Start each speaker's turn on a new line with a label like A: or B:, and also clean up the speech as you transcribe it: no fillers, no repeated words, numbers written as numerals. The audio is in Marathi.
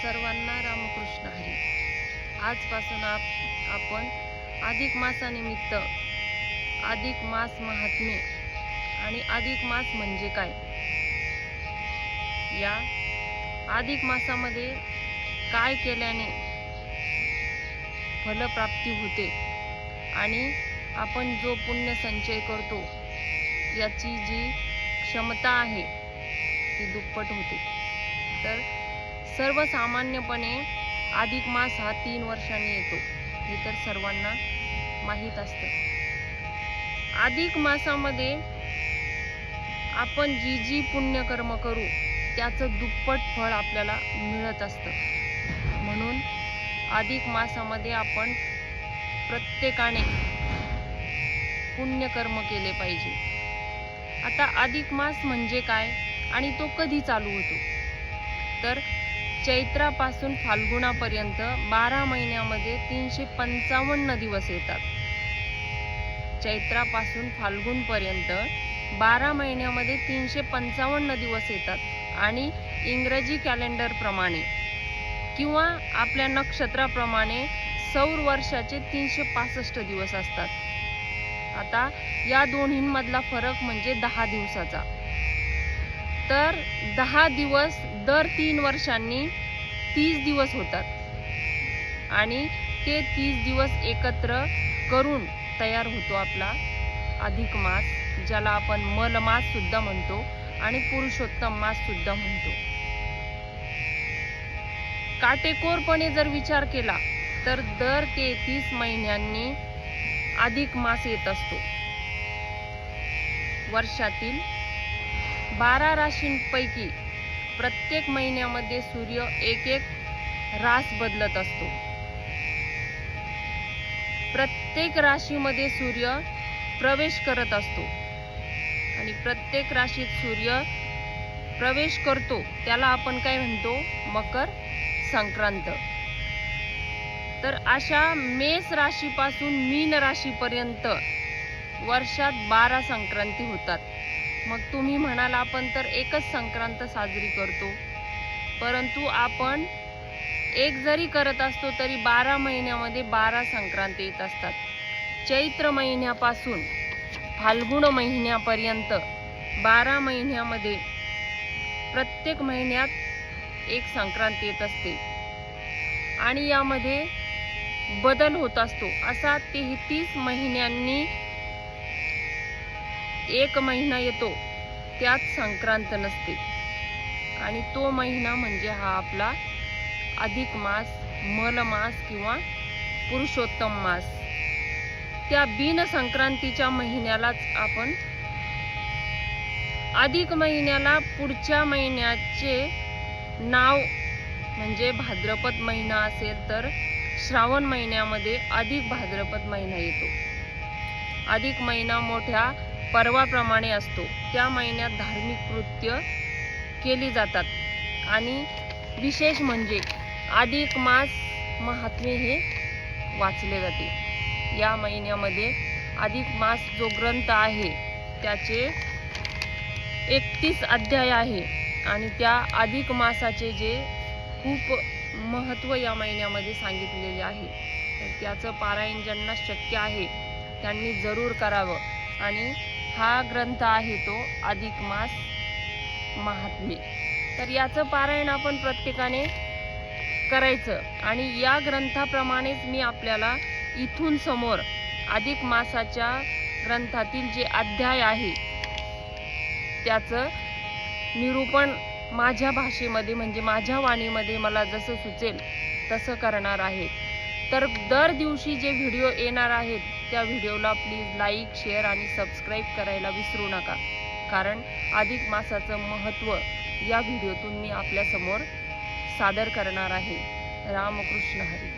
A: सर्वांना रामकृष्ण हरी। आजपासून आपण अधिक मासानिमित्त अधिक मास महात्म्य आणि अधिक मास म्हणजे काय, या अधिक मासामध्ये काय केल्याने फलप्राप्ती होते आणि आपण जो पुण्य संचय करतो याची जी क्षमता आहे ती दुप्पट होते। तर सर्वसामान्यपणे अधिक मास हा 3 वर्षांनी येतो, हे तर सर्वांना माहीत असतं। अधिक मासामध्ये आपण जी पुण्यकर्म करू त्याचं दुप्पट फळ आपल्याला मिळत असतं। म्हणून अधिक मासामध्ये आपण प्रत्येकाने पुण्यकर्म केले पाहिजे। आता अधिक मास म्हणजे काय आणि तो कधी चालू होतो, तर चैत्रापासून फाल्गुनापर्यंत 12 महिन्यामध्ये 355 दिवस येतात। चैत्रापासून फाल्गुन पर्यंत 12 महिन्यामध्ये 355 दिवस येतात आणि इंग्रजी कॅलेंडर प्रमाणे किंवा आपल्या नक्षत्राप्रमाणे सौर वर्षाचे 365 दिवस असतात। आता या दोन्हींमधला फरक म्हणजे 10 दिवसाचा। तर 10 दिवस दर 3 वर्षांनी 30 दिवस होतात आणि ते 30 दिवस एकत्र करून तयार होतो आपला अधिक मास, ज्याला आपण मल मास सुद्धा म्हणतो आणि पुरुषोत्तम मास सुद्धा म्हणतो। काटेकोरपणे जर विचार केला तर दर 33 महिन्यांनी अधिक मास येत असतो। वर्षातील 12 राशींपैकी प्रत्येक महिन्यामध्ये सूर्य एक रास बदलत असतो। प्रत्येक राशीमध्ये सूर्य प्रवेश करत असतो आणि प्रत्येक राशीत सूर्य प्रवेश करतो त्याला आपण काय म्हणतो, मकर संक्रांत। तर अशा मेष राशीपासून मीन राशीपर्यंत वर्षात 12 संक्रांती होतात। मग तुम्ही म्हणाल आपण तर एकच संक्रांत साजरी करतो, परंतु आपण एक जरी करत असतो तरी 12 महिन्यामध्ये 12 संक्रांती येत असतात। चैत्र महिन्यापासून फाल्गुन महिन्यापर्यंत 12 महिन्यामध्ये प्रत्येक महिन्यात एक संक्रांत येत असते आणि यामध्ये बदल होत असतो। असा 33 महिन्यांनी एक महिना येतो त्यात संक्रांत नसते आणि तो महिना म्हणजे हा आपला अधिक मास, मल मास किंवा पुरुषोत्तम मास। त्या बिन संक्रांतीच्या महिन्यालाच आपण अधिक महिन्याला पुढच्या महिन्याचे नाव म्हणजे भाद्रपद महिना असेल तर श्रावण महिन्यामध्ये अधिक भाद्रपद महिना येतो। अधिक महिना मोठ्या पर्वाप्रमाणे असतो। त्या महिन्यात धार्मिक कृत्य केली जातात आणि विशेष म्हणजे अधिक मास महात्म्य हे वाचले जाते। या महिन्यामध्ये अधिक मास जो ग्रंथ आहे त्याचे 31 अध्याय आहे आणि त्या अधिक मासाचे जे खूप महत्त्व या महिन्यामध्ये सांगितलेले आहे, तर त्याचं पारायण ज्यांना शक्य आहे त्यांनी जरूर करावं। आणि हा ग्रंथ आहे तो अधिक मास महात्म्य। तर याचं पारायण आपण प्रत्येकाने करायचं आणि या ग्रंथाप्रमाणेच मी आपल्याला इथून समोर अधिक मासाच्या ग्रंथातील जे अध्याय आहे त्याचं निरूपण माझ्या भाषेमध्ये म्हणजे माझ्या वाणीमध्ये मला जसं सुचेल तसं करणार आहे। तर दर दिवशी जे व्हिडिओ येणार आहेत त्या व्हिडिओला प्लीज लाईक, शेअर आणि सबस्क्राईब करायला विसरू नका, कारण अधिक मासाचं महत्त्व या व्हिडिओतून मी आपल्यासमोर सादर करणार आहे। रामकृष्ण हरी।